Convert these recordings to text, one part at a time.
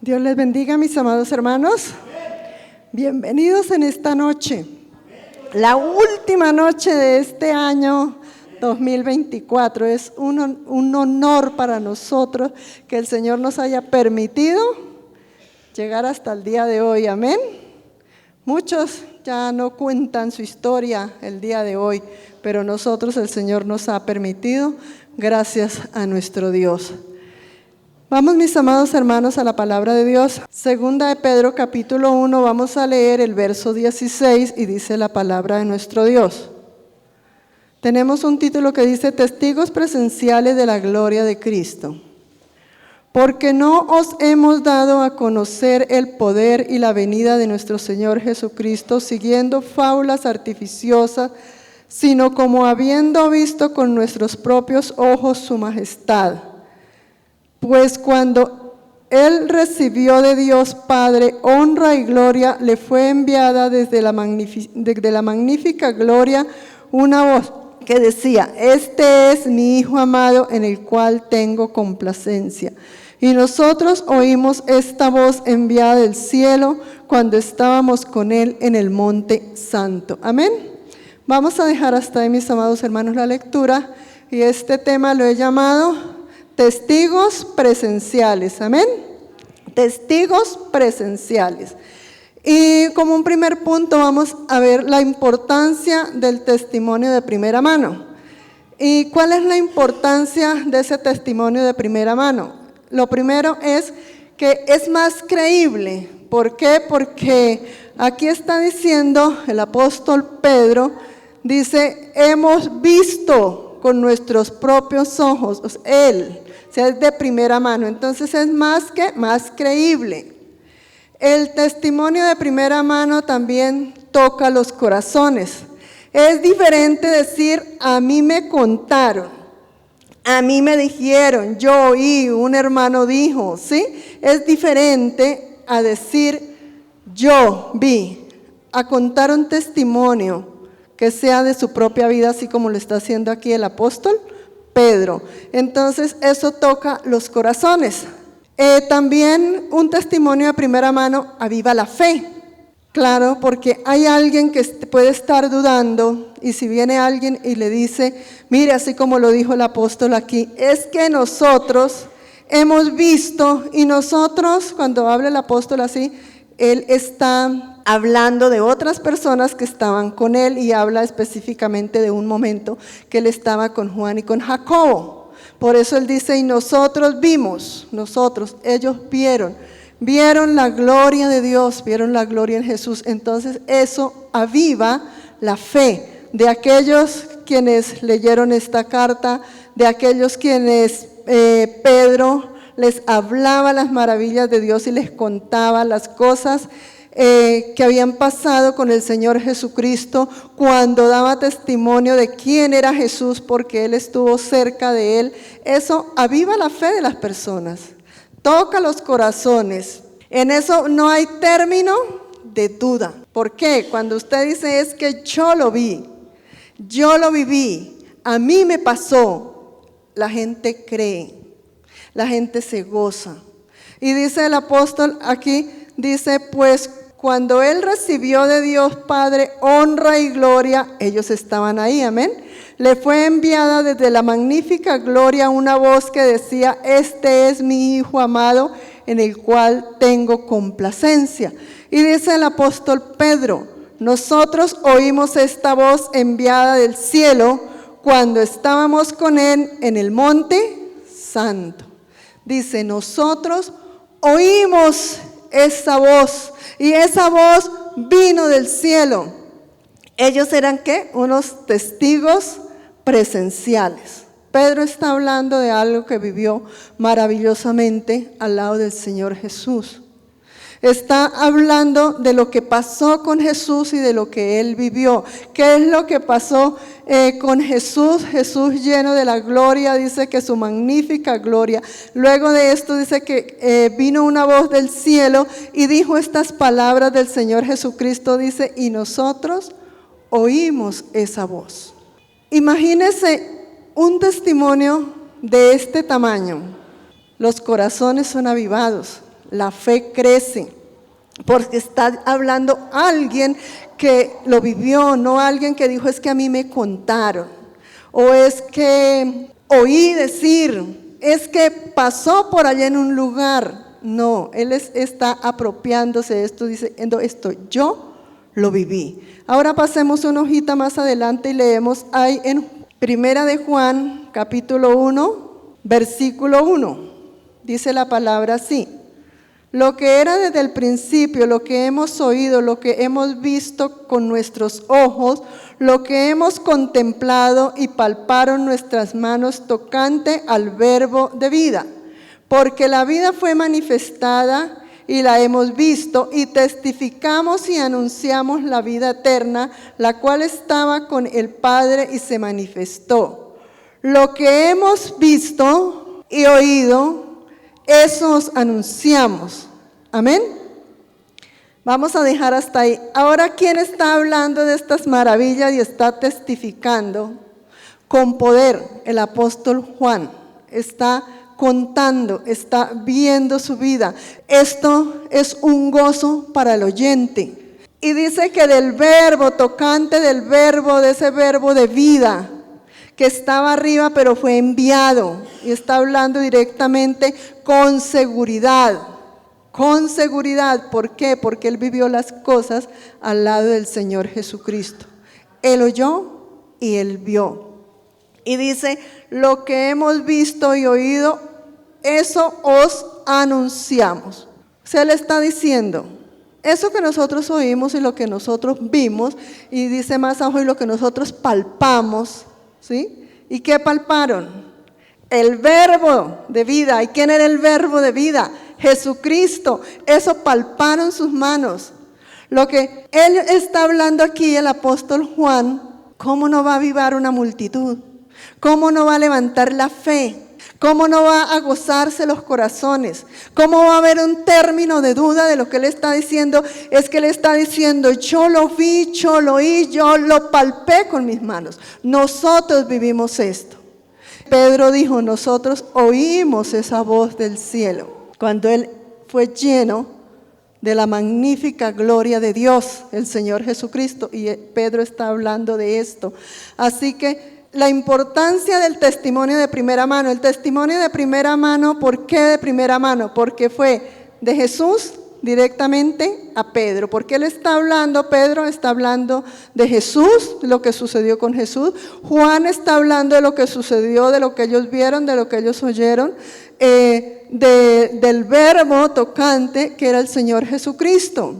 Dios les bendiga, mis amados hermanos. Bienvenidos en esta noche, la última noche de este año 2024. Es un honor para nosotros que el Señor nos haya permitido llegar hasta el día de hoy. Amén. Muchos ya no cuentan su historia el día de hoy, pero nosotros, el Señor nos ha permitido, gracias a nuestro Dios. Vamos, mis amados hermanos, a la palabra de Dios. Segunda de Pedro, capítulo 1, vamos a leer el verso 16 y dice la palabra de nuestro Dios. Tenemos un título que dice: Testigos presenciales de la gloria de Cristo. Porque no os hemos dado a conocer el poder y la venida de nuestro Señor Jesucristo siguiendo fábulas artificiosas, sino como habiendo visto con nuestros propios ojos su majestad. Pues cuando Él recibió de Dios Padre honra y gloria, le fue enviada desde la magnífica gloria una voz que decía: Este es mi Hijo amado en el cual tengo complacencia. Y nosotros oímos esta voz enviada del cielo cuando estábamos con Él en el monte santo. Amén. Vamos a dejar hasta ahí, mis amados hermanos, la lectura, y este tema lo he llamado testigos presenciales. Amén. Testigos presenciales. Y como un primer punto vamos a ver la importancia del testimonio de primera mano. ¿Y cuál es la importancia de ese testimonio de primera mano? Lo primero es que es más creíble. ¿Por qué? Porque aquí está diciendo el apóstol Pedro, dice: hemos visto con nuestros propios ojos, él, o sea, es de primera mano, entonces es más creíble. El testimonio de primera mano también toca los corazones. Es diferente decir: a mí me contaron, a mí me dijeron, yo oí, un hermano dijo, ¿sí? Es diferente a decir: yo vi, a contar un testimonio que sea de su propia vida, así como lo está haciendo aquí el apóstol Pedro. Entonces eso toca los corazones. También un testimonio de primera mano aviva la fe. Claro, porque hay alguien que puede estar dudando, y si viene alguien y le dice: mire, así como lo dijo el apóstol aquí, es que nosotros hemos visto, y nosotros, cuando habla el apóstol así, él está hablando de otras personas que estaban con él, y habla específicamente de un momento que él estaba con Juan y con Jacobo. Por eso él dice: y nosotros vimos, ellos vieron la gloria de Dios, vieron la gloria en Jesús. Entonces eso aviva la fe de aquellos quienes leyeron esta carta, de aquellos quienes Pedro les hablaba las maravillas de Dios y les contaba las cosas que habían pasado con el Señor Jesucristo, cuando daba testimonio de quién era Jesús, porque Él estuvo cerca de Él. Eso aviva la fe de las personas, toca los corazones. En eso no hay término de duda. ¿Por qué? Cuando usted dice: es que yo lo vi, yo lo viví, a mí me pasó, la gente cree, la gente se goza. Y dice el apóstol aquí, dice: pues cuando Él recibió de Dios Padre honra y gloria, ellos estaban ahí, amén. Le fue enviada desde la magnífica gloria una voz que decía: este es mi Hijo amado en el cual tengo complacencia. Y dice el apóstol Pedro: nosotros oímos esta voz enviada del cielo cuando estábamos con Él en el monte santo. Dice: nosotros oímos esa voz, y esa voz vino del cielo. Ellos eran ¿qué? Unos testigos presenciales. Pedro está hablando de algo que vivió maravillosamente al lado del Señor Jesús. Está hablando de lo que pasó con Jesús y de lo que Él vivió. ¿Qué es lo que pasó con Jesús? Jesús lleno de la gloria, dice que su magnífica gloria. Luego de esto dice que vino una voz del cielo y dijo estas palabras del Señor Jesucristo, dice: y nosotros oímos esa voz. Imagínese un testimonio de este tamaño. Los corazones son avivados, la fe crece. Porque está hablando alguien que lo vivió, no alguien que dijo, es que a mí me contaron, o es que oí decir, es que pasó por allá en un lugar. No, él está apropiándose de esto, diciendo esto, yo lo viví. Ahora pasemos una hojita más adelante y leemos ahí en Primera de Juan, capítulo 1, versículo 1. Dice la palabra así: lo que era desde el principio, lo que hemos oído, lo que hemos visto con nuestros ojos, lo que hemos contemplado y palparon nuestras manos tocante al verbo de vida. Porque la vida fue manifestada y la hemos visto y testificamos y anunciamos la vida eterna, la cual estaba con el Padre y se manifestó. Lo que hemos visto y oído, eso os anunciamos. Amén. Vamos a dejar hasta ahí. Ahora, ¿quién está hablando de estas maravillas y está testificando con poder? El apóstol Juan está contando, está viendo su vida. Esto es un gozo para el oyente. Y dice que del verbo, tocante del verbo, de ese verbo de vida, que estaba arriba pero fue enviado, y está hablando directamente con seguridad. Con seguridad, ¿por qué? Porque él vivió las cosas al lado del Señor Jesucristo. Él oyó y él vio. Y dice, lo que hemos visto y oído, eso os anunciamos. Se le está diciendo, eso que nosotros oímos y lo que nosotros vimos, y dice más abajo, y lo que nosotros palpamos, ¿sí? ¿Y qué palparon? El verbo de vida. ¿Y quién era el verbo de vida? Jesucristo. Eso palparon sus manos. Lo que él está hablando aquí, el apóstol Juan, ¿cómo no va a avivar una multitud? ¿Cómo no va a levantar la fe? ¿Cómo no va a gozarse los corazones? ¿Cómo va a haber un término de duda de lo que él está diciendo? Es que él está diciendo, yo lo vi, yo lo oí, yo lo palpé con mis manos. Nosotros vivimos esto. Pedro dijo, nosotros oímos esa voz del cielo. Cuando él fue lleno de la magnífica gloria de Dios, el Señor Jesucristo. Y Pedro está hablando de esto. Así que la importancia del testimonio de primera mano. El testimonio de primera mano, ¿por qué de primera mano? Porque fue de Jesús directamente a Pedro. Porque él está hablando, Pedro está hablando de Jesús, lo que sucedió con Jesús. Juan está hablando de lo que sucedió, de lo que ellos vieron, de lo que ellos oyeron, del verbo tocante que era el Señor Jesucristo.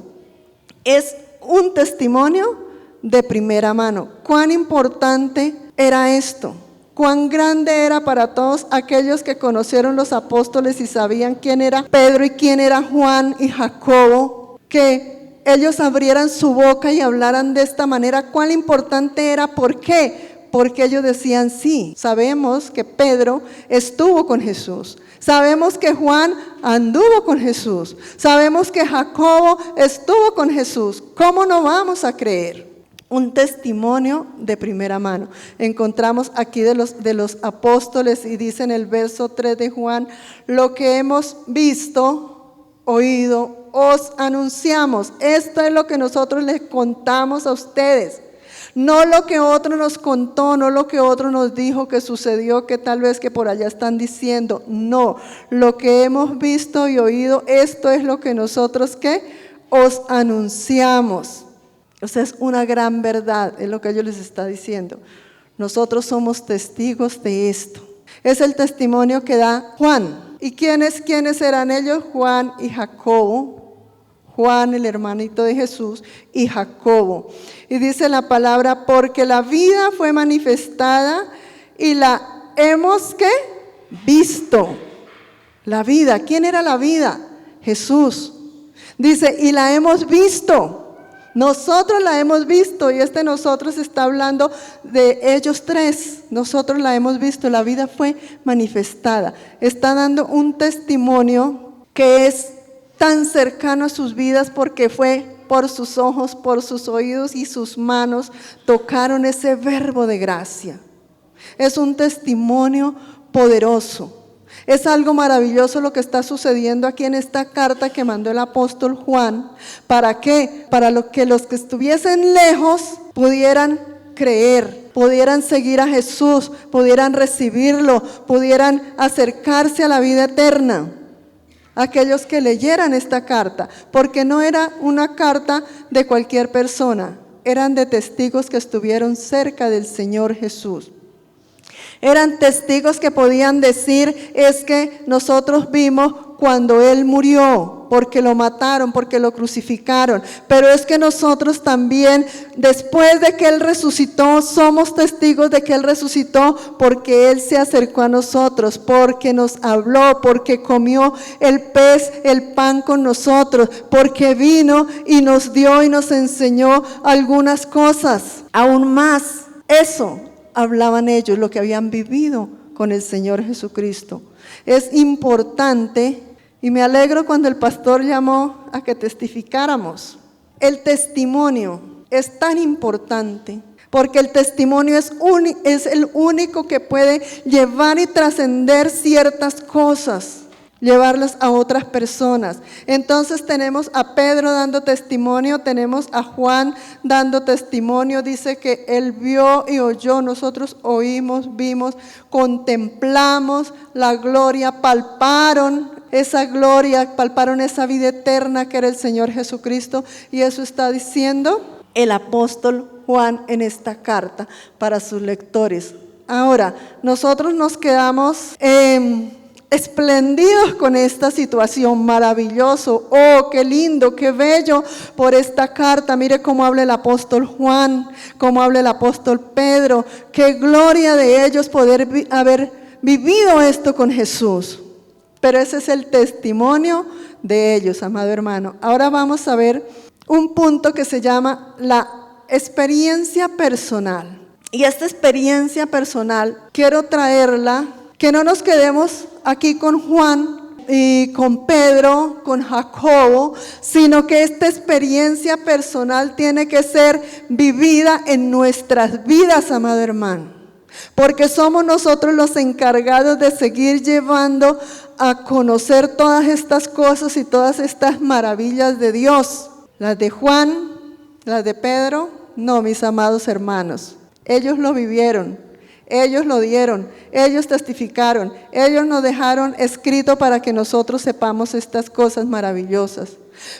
Es un testimonio de primera mano. ¿Cuán importante era esto? ¿Cuán grande era para todos aquellos que conocieron los apóstoles y sabían quién era Pedro y quién era Juan y Jacobo? Que ellos abrieran su boca y hablaran de esta manera. ¿Cuán importante era? ¿Por qué? Porque ellos decían sí. Sabemos que Pedro estuvo con Jesús. Sabemos que Juan anduvo con Jesús. Sabemos que Jacobo estuvo con Jesús. ¿Cómo no vamos a creer? Un testimonio de primera mano. Encontramos aquí de los apóstoles y dice en el verso 3 de Juan, lo que hemos visto, oído, os anunciamos. Esto es lo que nosotros les contamos a ustedes. No lo que otro nos contó, no lo que otro nos dijo que sucedió, que tal vez que por allá están diciendo. No, lo que hemos visto y oído, esto es lo que nosotros ¿qué? Os anunciamos. O sea, es una gran verdad, es lo que ellos les está diciendo. Nosotros somos testigos de esto. Es el testimonio que da Juan. ¿Y quiénes eran ellos? Juan y Jacobo. Juan, el hermanito de Jesús, y Jacobo. Y dice la palabra, porque la vida fue manifestada y la hemos ¿qué? Visto. La vida. ¿Quién era la vida? Jesús. Dice, y la hemos visto. Nosotros la hemos visto, y nosotros está hablando de ellos tres. Nosotros la hemos visto, la vida fue manifestada. Está dando un testimonio que es tan cercano a sus vidas porque fue por sus ojos, por sus oídos y sus manos tocaron ese verbo de gracia. Es un testimonio poderoso. Es algo maravilloso lo que está sucediendo aquí en esta carta que mandó el apóstol Juan. ¿Para qué? Para que los que estuviesen lejos pudieran creer, pudieran seguir a Jesús, pudieran recibirlo, pudieran acercarse a la vida eterna. Aquellos que leyeran esta carta, porque no era una carta de cualquier persona, eran de testigos que estuvieron cerca del Señor Jesús. Eran testigos que podían decir, es que nosotros vimos cuando Él murió, porque lo mataron, porque lo crucificaron. Pero es que nosotros también, después de que Él resucitó, somos testigos de que Él resucitó, porque Él se acercó a nosotros, porque nos habló, porque comió el pez, el pan con nosotros, porque vino y nos dio y nos enseñó algunas cosas. Aún más, eso hablaban ellos, lo que habían vivido con el Señor Jesucristo. Es importante, y me alegro cuando el pastor llamó a que testificáramos. El testimonio es tan importante, porque el testimonio es el único que puede llevar y trascender ciertas cosas, llevarlas a otras personas. Entonces tenemos a Pedro dando testimonio, tenemos a Juan dando testimonio. Dice que él vio y oyó, nosotros oímos, vimos, contemplamos la gloria, palparon esa gloria, palparon esa vida eterna que era el Señor Jesucristo. Y eso está diciendo el apóstol Juan en esta carta para sus lectores. Ahora, nosotros nos quedamos esplendidos con esta situación, maravilloso. Oh, qué lindo, qué bello por esta carta. Mire cómo habla el apóstol Juan, cómo habla el apóstol Pedro. Qué gloria de ellos poder haber vivido esto con Jesús. Pero ese es el testimonio de ellos, amado hermano. Ahora vamos a ver un punto que se llama la experiencia personal. Y esta experiencia personal quiero traerla, que no nos quedemos aquí con Juan y con Pedro, con Jacobo, sino que esta experiencia personal tiene que ser vivida en nuestras vidas, amado hermano. Porque somos nosotros los encargados de seguir llevando a conocer todas estas cosas y todas estas maravillas de Dios. Las de Juan, las de Pedro, no, mis amados hermanos. Ellos lo vivieron, ellos lo dieron, ellos testificaron, ellos nos dejaron escrito para que nosotros sepamos estas cosas maravillosas.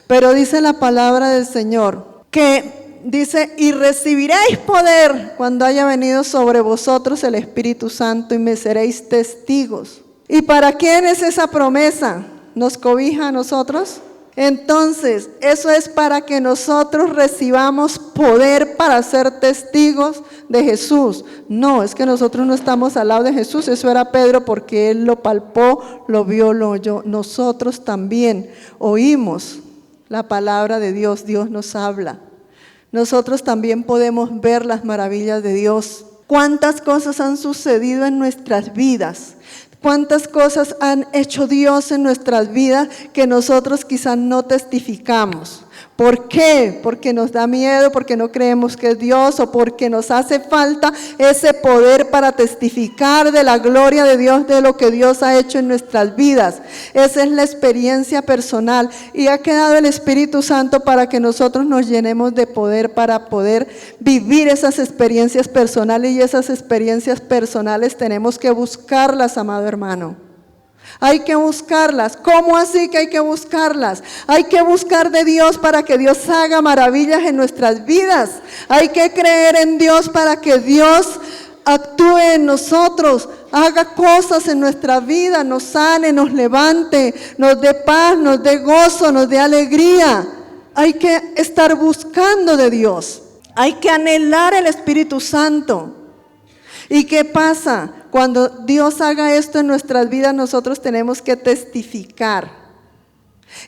Pero dice la palabra del Señor que dice, y recibiréis poder cuando haya venido sobre vosotros el Espíritu Santo y me seréis testigos. ¿Y para quién es esa promesa? ¿Nos cobija a nosotros? Entonces, eso es para que nosotros recibamos poder para ser testigos de Jesús. No, es que nosotros no estamos al lado de Jesús. Eso era Pedro porque él lo palpó, lo vio, lo oyó. Nosotros también oímos la palabra de Dios. Dios nos habla. Nosotros también podemos ver las maravillas de Dios. ¿Cuántas cosas han sucedido en nuestras vidas? ¿Cuántas cosas han hecho Dios en nuestras vidas que nosotros quizás no testificamos? ¿Por qué? Porque nos da miedo, porque no creemos que es Dios o porque nos hace falta ese poder para testificar de la gloria de Dios, de lo que Dios ha hecho en nuestras vidas. Esa es la experiencia personal y ha quedado el Espíritu Santo para que nosotros nos llenemos de poder para poder vivir esas experiencias personales, y esas experiencias personales tenemos que buscarlas, amado hermano. Hay que buscarlas. ¿Cómo así que hay que buscarlas? Hay que buscar de Dios para que Dios haga maravillas en nuestras vidas. Hay que creer en Dios para que Dios actúe en nosotros, haga cosas en nuestra vida, nos sane, nos levante, nos dé paz, nos dé gozo, nos dé alegría. Hay que estar buscando de Dios. Hay que anhelar el Espíritu Santo. ¿Y qué pasa? Cuando Dios haga esto en nuestras vidas, nosotros tenemos que testificar.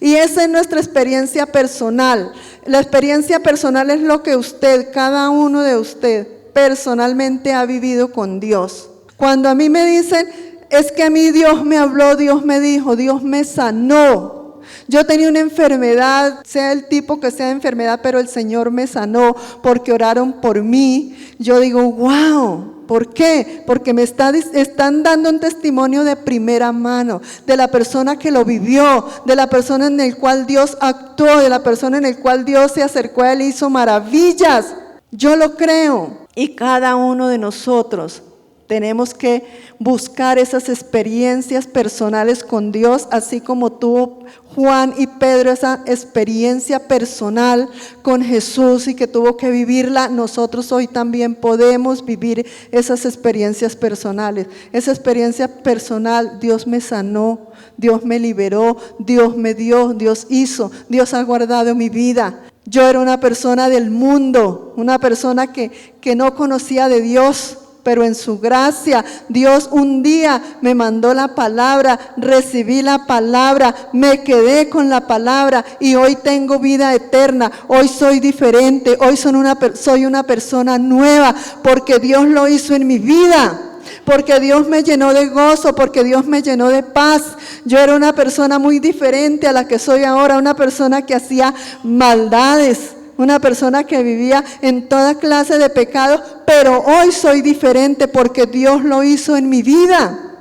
Y esa es nuestra experiencia personal. La experiencia personal es lo que usted, cada uno de usted, personalmente ha vivido con Dios. Cuando a mí me dicen, es que a mí Dios me habló, Dios me dijo, Dios me sanó. Yo tenía una enfermedad, sea el tipo que sea de enfermedad, pero el Señor me sanó porque oraron por mí. Yo digo, wow. ¿Por qué? Porque me están dando un testimonio de primera mano, de la persona que lo vivió, de la persona en la cual Dios actuó, de la persona en la cual Dios se acercó a él y hizo maravillas. Yo lo creo. Y cada uno de nosotros tenemos que buscar esas experiencias personales con Dios, así como tuvo Juan y Pedro esa experiencia personal con Jesús y que tuvo que vivirla. Nosotros hoy también podemos vivir esas experiencias personales. Esa experiencia personal, Dios me sanó, Dios me liberó, Dios me dio, Dios hizo, Dios ha guardado mi vida. Yo era una persona del mundo, una persona que no conocía de Dios, pero en su gracia, Dios un día me mandó la palabra, recibí la palabra, me quedé con la palabra y hoy tengo vida eterna. Hoy soy diferente, hoy soy una persona nueva, porque Dios lo hizo en mi vida. Porque Dios me llenó de gozo, porque Dios me llenó de paz. Yo era una persona muy diferente a la que soy ahora, una persona que hacía maldades, una persona que vivía en toda clase de pecados, pero hoy soy diferente porque Dios lo hizo en mi vida.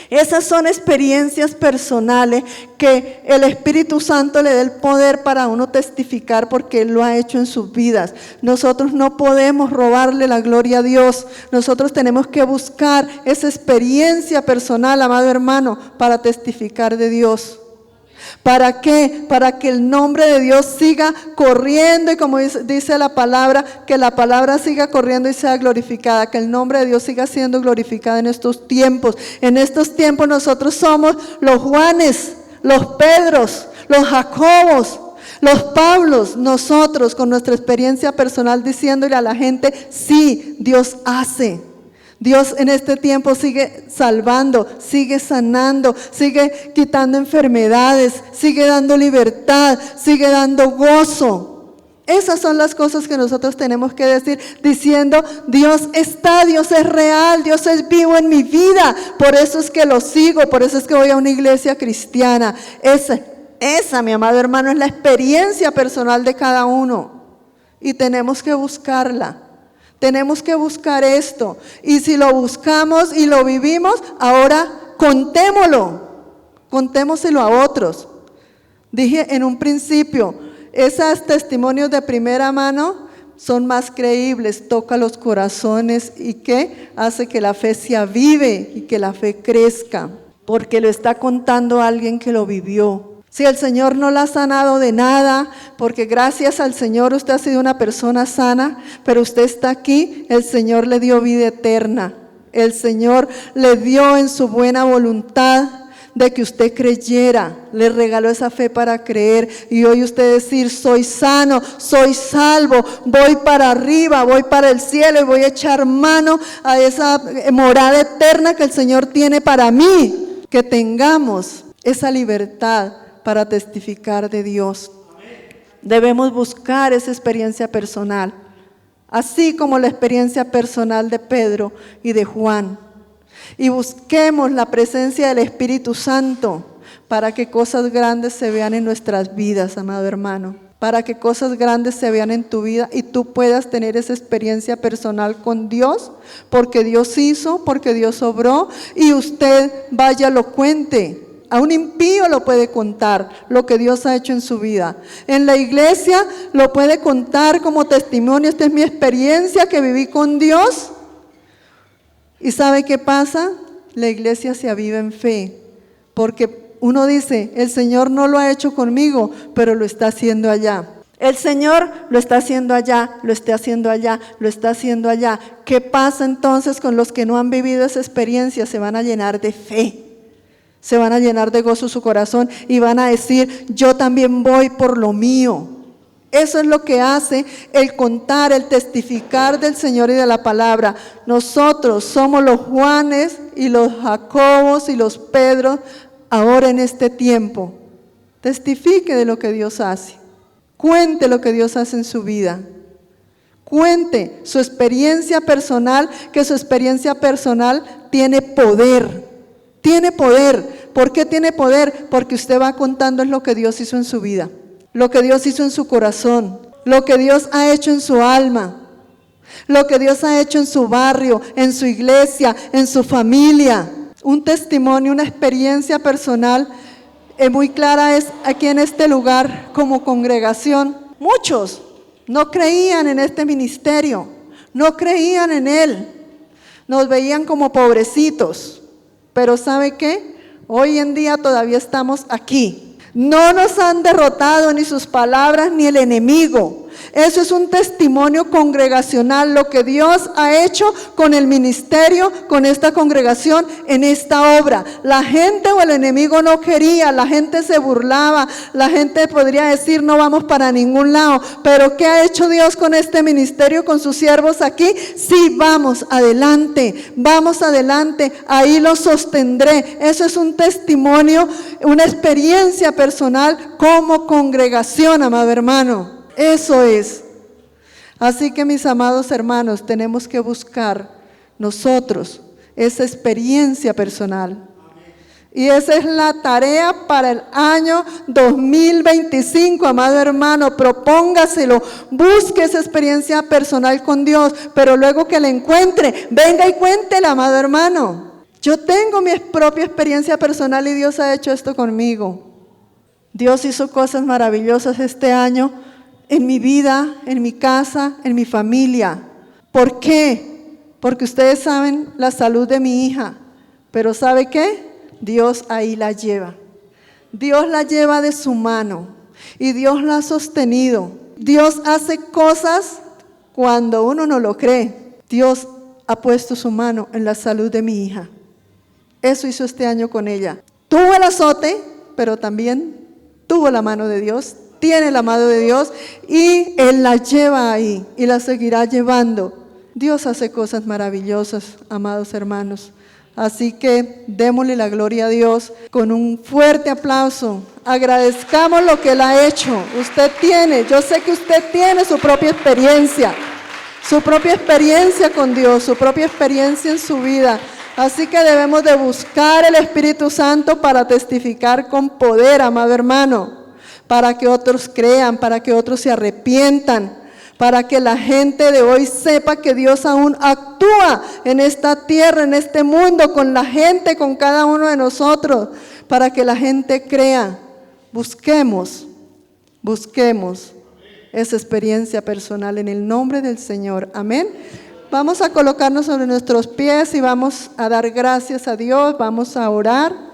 Esas son experiencias personales que el Espíritu Santo le da el poder para uno testificar porque Él lo ha hecho en sus vidas. Nosotros no podemos robarle la gloria a Dios. Nosotros tenemos que buscar esa experiencia personal, amado hermano, para testificar de Dios. ¿Para qué? Para que el nombre de Dios siga corriendo y como dice la palabra, que la palabra siga corriendo y sea glorificada, que el nombre de Dios siga siendo glorificado en estos tiempos. En estos tiempos nosotros somos los Juanes, los Pedros, los Jacobos, los Pablos, nosotros con nuestra experiencia personal diciéndole a la gente, sí, Dios hace. Dios en este tiempo sigue salvando, sigue sanando, sigue quitando enfermedades, sigue dando libertad, sigue dando gozo. Esas son las cosas que nosotros tenemos que decir, diciendo, Dios está, Dios es real, Dios es vivo en mi vida. Por eso es que lo sigo, por eso es que voy a una iglesia cristiana. Esa, mi amado hermano, es la experiencia personal de cada uno. Y tenemos que buscarla. Tenemos que buscar esto, y si lo buscamos y lo vivimos, ahora contémoselo a otros. Dije en un principio, esos testimonios de primera mano son más creíbles, toca los corazones y que hace que la fe se avive y que la fe crezca, porque lo está contando alguien que lo vivió. Si el Señor no la ha sanado de nada, porque gracias al Señor usted ha sido una persona sana, pero usted está aquí, el Señor le dio vida eterna. El Señor le dio en su buena voluntad de que usted creyera, le regaló esa fe para creer y hoy usted decir, soy sano, soy salvo, voy para arriba, voy para el cielo y voy a echar mano a esa morada eterna que el Señor tiene para mí. Que tengamos esa libertad para testificar de Dios. Debemos buscar esa experiencia personal, así como la experiencia personal de Pedro y de Juan. Y busquemos la presencia del Espíritu Santo para que cosas grandes se vean en nuestras vidas, amado hermano. Para que cosas grandes se vean en tu vida y tú puedas tener esa experiencia personal con Dios, porque Dios hizo, porque Dios obró, y usted vaya, lo cuente. A un impío lo puede contar lo que Dios ha hecho en su vida. En la iglesia lo puede contar como testimonio. Esta es mi experiencia que viví con Dios. ¿Y sabe qué pasa? La iglesia se aviva en fe. Porque uno dice, el Señor no lo ha hecho conmigo, pero lo está haciendo allá. El Señor lo está haciendo allá, lo está haciendo allá, lo está haciendo allá. ¿Qué pasa entonces con los que no han vivido esa experiencia? Se van a llenar de fe. Se van a llenar de gozo su corazón y van a decir, yo también voy por lo mío. Eso es lo que hace el contar, el testificar del Señor y de la palabra. Nosotros somos los Juanes y los Jacobos y los Pedros ahora en este tiempo. Testifique de lo que Dios hace. Cuente lo que Dios hace en su vida. Cuente su experiencia personal, que su experiencia personal tiene poder. Tiene poder. ¿Por qué tiene poder? Porque usted va contando es lo que Dios hizo en su vida, lo que Dios hizo en su corazón, lo que Dios ha hecho en su alma. lo que Dios ha hecho en su barrio, en su iglesia, en su familia. Un testimonio, una experiencia personal muy clara es aquí en este lugar como congregación. Muchos no creían en este ministerio, no creían en él, nos veían como pobrecitos. Pero ¿sabe qué? Hoy en día todavía estamos aquí. No nos han derrotado ni sus palabras ni el enemigo. Eso es un testimonio congregacional, lo que Dios ha hecho con el ministerio, con esta congregación, en esta obra. La gente o el enemigo no quería, la gente se burlaba, la gente podría decir no vamos para ningún lado. Pero ¿qué ha hecho Dios con este ministerio, con sus siervos aquí? Sí, vamos adelante, ahí los sostendré. Eso es un testimonio, una experiencia personal como congregación, amado hermano. Eso es. Así que mis amados hermanos, tenemos que buscar nosotros esa experiencia personal. Y esa es la tarea para el año 2025, amado hermano. Propóngaselo, busque esa experiencia personal con Dios, pero luego que la encuentre, venga y cuéntela, amado hermano. Yo tengo mi propia experiencia personal y Dios ha hecho esto conmigo. Dios hizo cosas maravillosas este año en mi vida, en mi casa, en mi familia. ¿Por qué? Porque ustedes saben la salud de mi hija, pero ¿sabe qué? Dios ahí la lleva. Dios la lleva de su mano y Dios la ha sostenido. Dios hace cosas cuando uno no lo cree. Dios ha puesto su mano en la salud de mi hija. Eso hizo este año con ella. Tuvo el azote, pero también tuvo la mano de Dios. Tiene la mano de Dios y Él la lleva ahí y la seguirá llevando. Dios hace cosas maravillosas, amados hermanos. Así que démosle la gloria a Dios con un fuerte aplauso. Agradezcamos lo que Él ha hecho. Usted tiene, yo sé que usted tiene su propia experiencia con Dios, su propia experiencia en su vida. Así que debemos de buscar el Espíritu Santo para testificar con poder, amado hermano. Para que otros crean, para que otros se arrepientan, para que la gente de hoy sepa que Dios aún actúa en esta tierra, en este mundo, con la gente, con cada uno de nosotros, para que la gente crea. Busquemos esa experiencia personal en el nombre del Señor. Amén. Vamos a colocarnos sobre nuestros pies y vamos a dar gracias a Dios, vamos a orar.